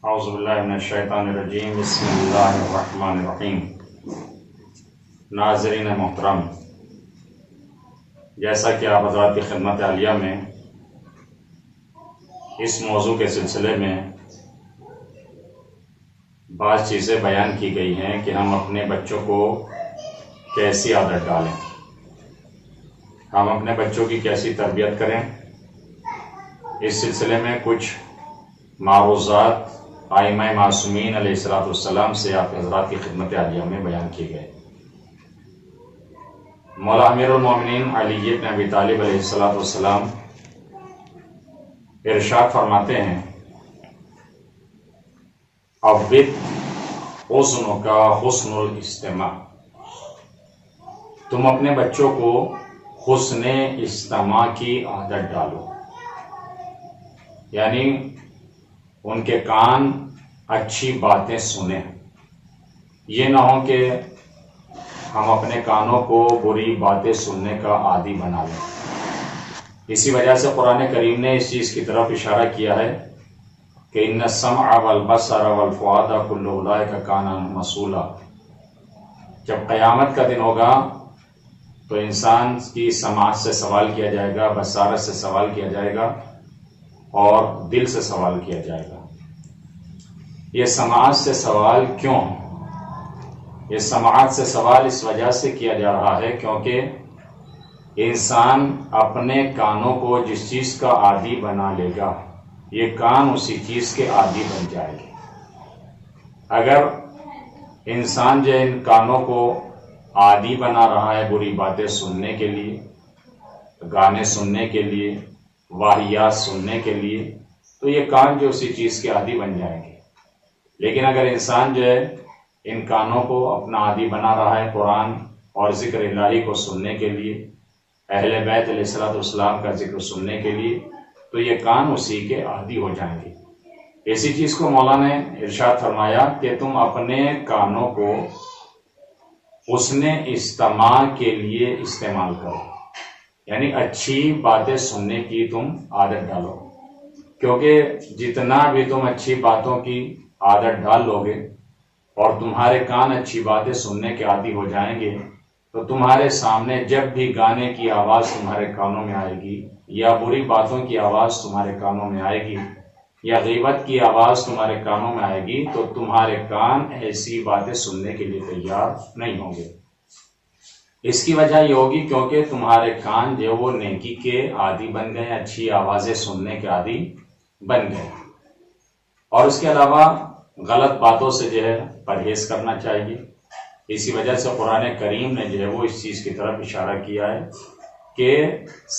اعوذ باللہ من الشیطان الرجیم، بسم اللہ الرحمن الرحیم۔ ناظرین محترم، جیسا کہ آپ حضرات کی خدمت عالیہ میں اس موضوع کے سلسلے میں بعض چیزیں بیان کی گئی ہیں کہ ہم اپنے بچوں کو کیسی عادت ڈالیں، ہم اپنے بچوں کی کیسی تربیت کریں۔ اس سلسلے میں کچھ معروضات ائمہ معصومین علیہ السلام سے آپ حضرات کی خدمت عالیہ میں بیان کیے گئے۔ مولا امیر المومنین علی بن ابی طالب علیہ السلام ارشاد فرماتے ہیں، عود حسن کا حسن الاستماع، تم اپنے بچوں کو حسن استماع کی عادت ڈالو، یعنی ان کے کان اچھی باتیں سنیں۔ یہ نہ ہو کہ ہم اپنے کانوں کو بری باتیں سننے کا عادی بنا لیں۔ اسی وجہ سے قرآن کریم نے اس چیز کی طرف اشارہ کیا ہے کہ ان السمع والبصر والفؤاد کل اولئک کان مسئولا۔ جب قیامت کا دن ہوگا تو انسان کی سماعت سے سوال کیا جائے گا، بصارت سے سوال کیا جائے گا اور دل سے سوال کیا جائے گا۔ یہ سماعت سے سوال کیوں؟ یہ سماعت سے سوال اس وجہ سے کیا جا رہا ہے کیونکہ انسان اپنے کانوں کو جس چیز کا عادی بنا لے گا، یہ کان اسی چیز کے عادی بن جائے گے۔ اگر انسان جو ان کانوں کو عادی بنا رہا ہے بری باتیں سننے کے لیے، گانے سننے کے لیے، واہیات سننے کے لیے، تو یہ کان جو اسی چیز کے عادی بن جائیں گے۔ لیکن اگر انسان جو ہے ان کانوں کو اپنا عادی بنا رہا ہے قرآن اور ذکر الہی کو سننے کے لیے، اہل بیت علیہ السلام کا ذکر سننے کے لیے، تو یہ کان اسی کے عادی ہو جائیں گے۔ اسی چیز کو مولانا نے ارشاد فرمایا کہ تم اپنے کانوں کو حسن استماع کے لیے استعمال کرو، یعنی اچھی باتیں سننے کی تم عادت ڈالو، کیونکہ جتنا بھی تم اچھی باتوں کی عادت ڈال لو گے اور تمہارے کان اچھی باتیں سننے کے عادی ہو جائیں گے تو تمہارے سامنے جب بھی گانے کی آواز تمہارے کانوں میں آئے گی، یا بری باتوں کی آواز تمہارے کانوں میں آئے گی، یا غیبت کی آواز تمہارے کانوں میں آئے گی، تو تمہارے کان ایسی باتیں سننے کے لیے تیار نہیں ہوں گے۔ اس کی وجہ یہ ہوگی کیونکہ تمہارے کان جو وہ نیکی کے عادی بن گئے، اچھی آوازیں سننے کے عادی بن گئے۔ اور اس کے علاوہ غلط باتوں سے جو ہے پرہیز کرنا چاہیے۔ اسی وجہ سے قرآن کریم نے جو ہے وہ اس چیز کی طرف اشارہ کیا ہے کہ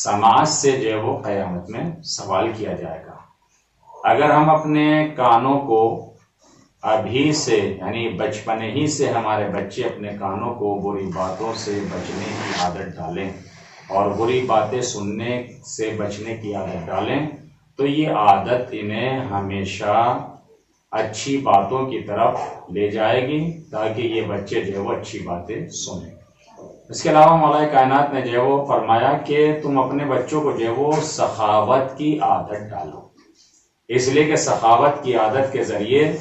سماعت سے جو ہے وہ قیامت میں سوال کیا جائے گا۔ اگر ہم اپنے کانوں کو ابھی سے، یعنی بچپن ہی سے ہمارے بچے اپنے کانوں کو بری باتوں سے بچنے کی عادت ڈالیں اور بری باتیں سننے سے بچنے کی عادت ڈالیں، تو یہ عادت انہیں ہمیشہ اچھی باتوں کی طرف لے جائے گی تاکہ یہ بچے جو ہے وہ اچھی باتیں سنیں۔ اس کے علاوہ مولا کائنات نے جو ہے وہ فرمایا کہ تم اپنے بچوں کو جو ہے وہ سخاوت کی عادت ڈالو، اس لیے کہ سخاوت کی عادت کے ذریعے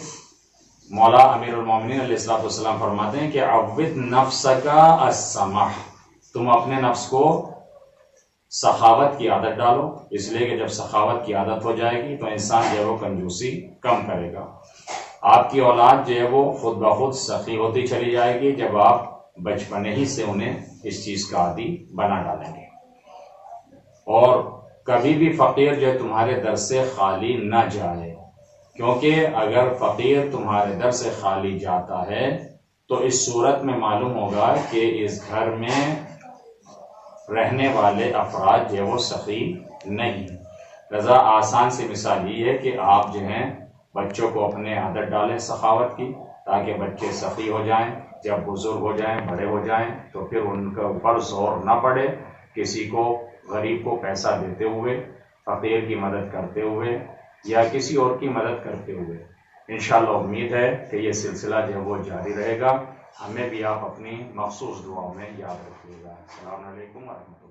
مولا امیر المومنین علیہ السلام فرماتے ہیں کہ عود نفسک السمع، تم اپنے نفس کو سخاوت کی عادت ڈالو، اس لیے کہ جب سخاوت کی عادت ہو جائے گی تو انسان جو ہے وہ کنجوسی کم کرے گا۔ آپ کی اولاد جو ہے وہ خود بخود سخی ہوتی چلی جائے گی جب آپ بچپن ہی سے انہیں اس چیز کا عادی بنا ڈالیں گے۔ اور کبھی بھی فقیر جو ہے تمہارے در سے خالی نہ جائے، کیونکہ اگر فقیر تمہارے در سے خالی جاتا ہے تو اس صورت میں معلوم ہوگا کہ اس گھر میں رہنے والے افراد جو ہے وہ سخی نہیں۔ لہذا آسان سی مثال یہ ہے کہ آپ جو ہیں بچوں کو اپنے عادت ڈالیں سخاوت کی، تاکہ بچے سخی ہو جائیں، جب بزرگ ہو جائیں، بڑے ہو جائیں تو پھر ان کا اوپر زور نہ پڑے کسی کو، غریب کو پیسہ دیتے ہوئے، فقیر کی مدد کرتے ہوئے یا کسی اور کی مدد کرتے ہوئے۔ انشاءاللہ امید ہے کہ یہ سلسلہ جو ہے وہ جاری رہے گا۔ ہمیں بھی آپ اپنی مخصوص دعاؤں میں یاد رکھیے گا۔ السلام علیکم ورحمۃ اللہ۔